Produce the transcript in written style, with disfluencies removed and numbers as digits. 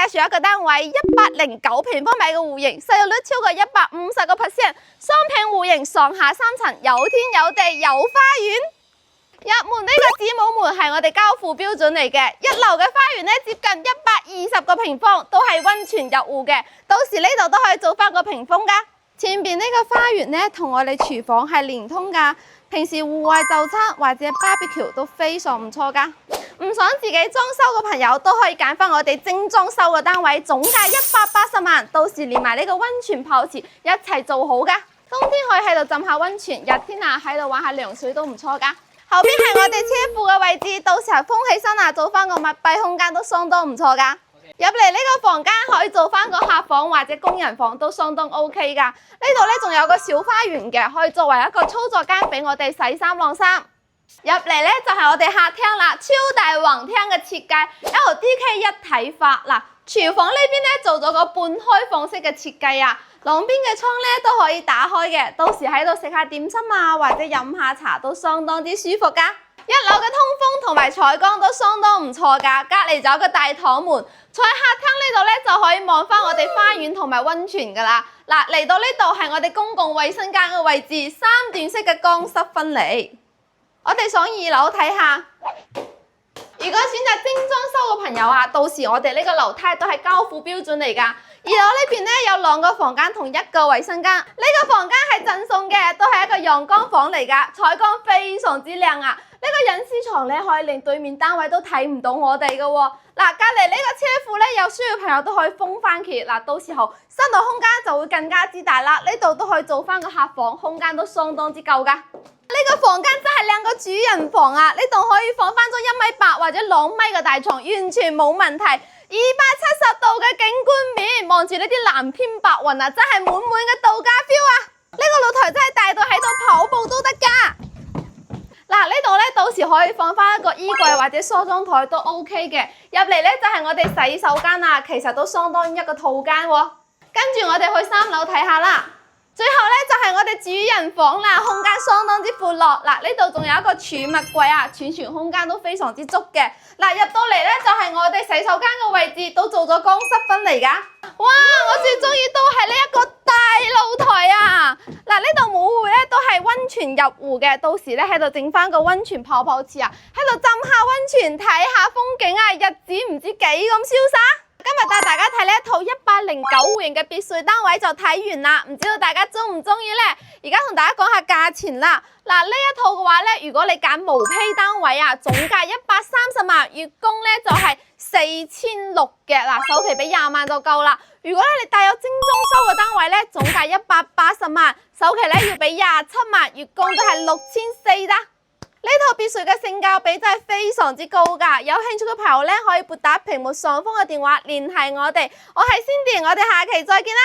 紹一個單位109平方米嘅戶型，使用率超過150%，雙拼戶型，上下3層，有天有地有花園。入門呢個子母門係我哋交付標準嚟嘅，一樓嘅花園咧接近120個平方，都係溫泉入戶嘅，到時呢度都可以做翻個屏風噶。前邊呢個花園咧同我哋廚房係連通噶，平時戶外就餐或者 barbecue 都非常唔錯噶。唔想自己裝修嘅朋友都可以揀翻我哋精裝修嘅單位，總價180萬，到時連埋呢個溫泉泡池一齊做好噶。冬天可以喺度浸下溫泉，日天啊喺度玩下涼水都唔錯噶。後邊係我哋車庫嘅位置，到時候封起身啊，做翻個密閉空間都相當唔錯噶。入嚟呢個房間可以做翻個客房或者工人房都相當 OK 噶。呢度咧仲有個小花園嘅，可以作為一個操作間俾我哋洗衫晾衫。入嚟咧就係我哋客廳啦，超大橫廳嘅設計 ，LDK 一體化。嗱，廚房呢邊咧做咗個半開放式嘅設計啊。兩邊嘅窗咧都可以打開嘅，到時喺度食下點心啊，或者飲下茶都相當之舒服噶。一樓嘅通風同埋採光都相當唔錯噶，隔離就有個大堂門，坐喺客廳呢度咧就可以望翻我哋花園同埋溫泉噶啦。嗱，嚟到呢度係我哋公共衛生間嘅位置，3段式嘅乾濕分離。我哋上2樓睇下。如果選擇精裝修嘅朋友啊，到時我哋呢個樓梯都係交付標準嚟噶。2樓呢邊咧有2個房間同1個衛生間，呢個房間係贈送嘅，都係一個陽光房嚟噶，採光非常之靚啊！呢個隱私床咧可以令對面單位都睇唔到我哋噶喎。嗱，隔離呢個車庫咧有需要朋友都可以封翻佢，嗱，到時候室內空間就會更加之大啦。呢度都可以做翻個客房，空間都相當之夠噶。呢個房間真係靚過主人房啊！呢度可以放翻咗1.8米或者2米嘅大床，完全冇問題。270度嘅景觀面，望住呢啲藍天白雲啊，真係滿滿嘅度假 feel 啊！呢個露台真係大到喺度跑步都得噶。嗱，呢度咧到時可以放翻一個衣櫃或者梳妝台都 OK 嘅。入嚟咧就係我哋洗手間啊，其實都相當於一個套間喎。跟住我哋去3樓睇下啦。最後咧就係我哋主人房啦，空間相當之闊落。嗱，呢度仲有一個儲物櫃啊，儲存空間都非常之足嘅。嗱，入到嚟咧就係我哋洗手間嘅位置，都做咗乾濕分離噶。哇，我最中意都係呢一個大露台啊！嗱，呢度每戶咧都係溫泉入戶嘅，到時咧喺度整翻個溫泉泡泡池啊，喺度浸下溫泉，睇下風景啊，日子唔知幾咁瀟灑。今日帶大家睇呢一套109戶型嘅別墅單位就睇完啦，唔知道大家中唔中意呢？而家同大家講下價錢啦。嗱，呢一套嘅話咧，如果你揀毛坯單位啊，總價130萬，月供咧就係4600嘅，嗱，首期俾20萬就夠啦。如果你帶有精裝修嘅單位咧，總價180萬，首期咧要俾27萬，月供都係6400咋。呢套別墅嘅性價比真係非常之高噶，有興趣嘅朋友咧可以撥打屏幕上方嘅電話聯繫我哋。我係 Cindy，我哋下期再見啦。